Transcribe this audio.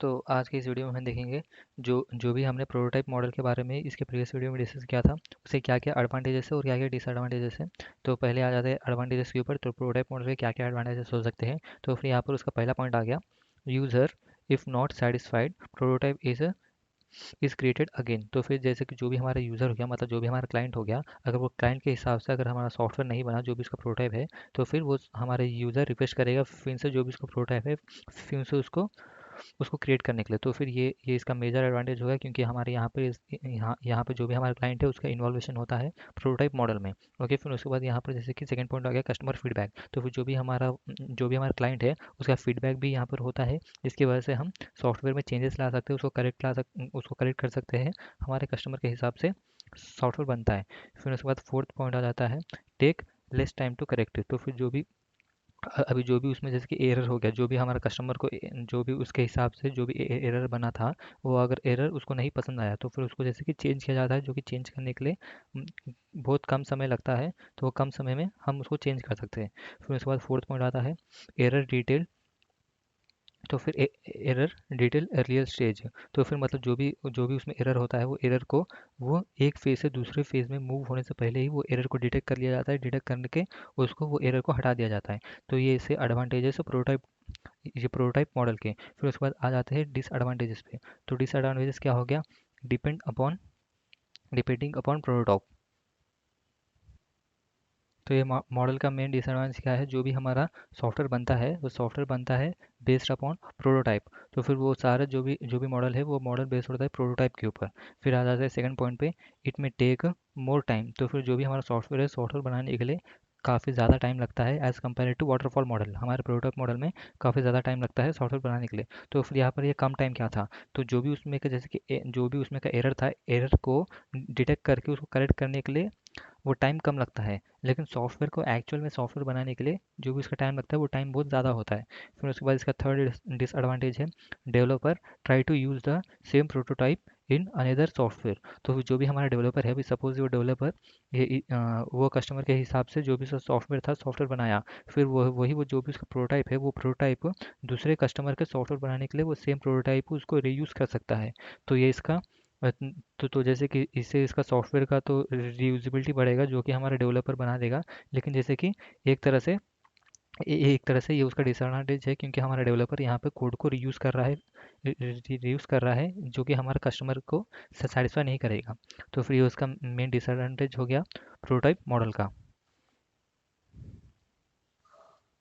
तो आज की इस वीडियो में हम देखेंगे जो जो भी हमने प्रोटोटाइप मॉडल के बारे में इसके प्रीवियस वीडियो में डिस्कस किया था, उससे क्या क्या एडवांटेजेस है और क्या क्या डिसएडवांटेजेस है। तो पहले आ जाते हैं एडवांटेजेस के ऊपर। तो प्रोटोटाइप मॉडल के क्या क्या एडवांटेजेस हो सकते हैं। तो फिर यहाँ पर उसका पहला पॉइंट आ गया, user if not satisfied prototype is created again. तो फिर जैसे कि जो भी हमारा यूज़र हो गया, मतलब जो भी हमारा क्लाइंट हो गया, अगर वो क्लाइंट के हिसाब से अगर हमारा सॉफ्टवेयर नहीं बना जो भी उसका प्रोटोटाइप है, तो फिर वो हमारे यूज़र रिक्वेस्ट करेगा फिर से जो भी उसका प्रोटोटाइप है फिर से उसको उसको क्रिएट करने के लिए। तो फिर ये इसका मेजर एडवांटेज होगा, क्योंकि हमारे यहाँ पे यहाँ पे जो भी हमारा क्लाइंट है उसका इन्वॉल्वेशन होता है प्रोटोटाइप मॉडल में। ओके, फिर उसके बाद यहाँ पर जैसे कि सेकंड पॉइंट आ गया कस्टमर फीडबैक। तो फिर जो भी हमारा क्लाइंट है उसका फीडबैक भी यहाँ पर होता है, जिसकी वजह से हम सॉफ्टवेयर में चेंजेस ला सकते हैं, उसको करेक्ट कर सकते हैं, हमारे कस्टमर के हिसाब से सॉफ्टवेयर बनता है। फिर उसके बाद फोर्थ पॉइंट आ जाता है take less time to correct. तो फिर अभी जो भी उसमें जैसे कि एरर हो गया, जो भी हमारा कस्टमर को जो भी उसके हिसाब से जो भी एरर बना था, वो अगर एरर उसको नहीं पसंद आया तो फिर उसको जैसे कि चेंज किया जाता है, जो कि चेंज करने के लिए बहुत कम समय लगता है। तो वो कम समय में हम उसको चेंज कर सकते हैं। फिर उसके बाद फोर्थ पॉइंट आता है एरर डिटेल। तो फिर एरर डिटेल अर्लियर स्टेज। तो फिर मतलब जो भी उसमें एरर होता है, वो एरर को वो एक फेज से दूसरे फेज में मूव होने से पहले ही वो एरर को डिटेक्ट कर लिया जाता है। डिटेक्ट करने के उसको वो एरर को हटा दिया जाता है। तो ये इससे एडवांटेजेस है प्रोटोटाइप मॉडल के। फिर उसके बाद आ जाते हैं डिसएडवांटेजेस पे। तो डिसएडवांटेजेस क्या हो गया, depend upon depending upon prototype. तो ये मॉडल का मेन डिसएडवांटेज क्या है, जो भी हमारा सॉफ्टवेयर बनता है वो सॉफ्टवेयर बनता है बेस्ड अपॉन प्रोटोटाइप। तो फिर वो सारा जो भी मॉडल है वो मॉडल बेस्ड होता है प्रोटोटाइप के ऊपर। फिर आ जाता है सेकंड पॉइंट पे, इट में टेक मोर टाइम। तो फिर जो भी हमारा सॉफ्टवेयर है, सॉफ्टवेयर बनाने के लिए काफ़ी ज़्यादा टाइम लगता है as compared to waterfall model. हमारे प्रोटोटाइप मॉडल में काफ़ी ज़्यादा टाइम लगता है सॉफ्टवेयर बनाने के लिए। तो फिर यहाँ पर ये कम टाइम क्या था, तो जो भी उसमें का जैसे कि जो भी उसमें का एरर था, एरर को डिटेक्ट करके उसको करेक्ट करने के लिए वो टाइम कम लगता है। लेकिन सॉफ्टवेयर को एक्चुअल में सॉफ्टवेयर बनाने के लिए जो भी उसका टाइम लगता है वो टाइम बहुत ज़्यादा होता है। फिर उसके बाद इसका थर्ड डिसएडवांटेज है developer try to use the same prototype in another software. तो जो भी हमारा डेवलपर है, अभी सपोज वो डेवलपर वो कस्टमर के हिसाब से जो भी सॉफ्टवेयर था सॉफ्टवेयर बनाया, फिर वो जो भी उसका प्रोटोटाइप है वो प्रोटोटाइप दूसरे कस्टमर के सॉफ्टवेयर बनाने के लिए वो सेम प्रोटोटाइप उसको रीयूज़ कर सकता है। तो ये इसका तो जैसे कि इससे इसका सॉफ्टवेयर का तो रीयूजेबिलिटी बढ़ेगा, जो कि हमारा डेवलपर बना देगा। लेकिन जैसे कि एक तरह से एक तरह से ये उसका डिसएडवांटेज है, क्योंकि हमारा डेवलपर यहाँ पे कोड को रीयूज़ कर रहा है, रीयूज़ कर रहा है, जो कि हमारे कस्टमर को सेटिस्फाई नहीं करेगा। तो फिर ये उसका मेन डिसएडवांटेज हो गया प्रोटोटाइप मॉडल का।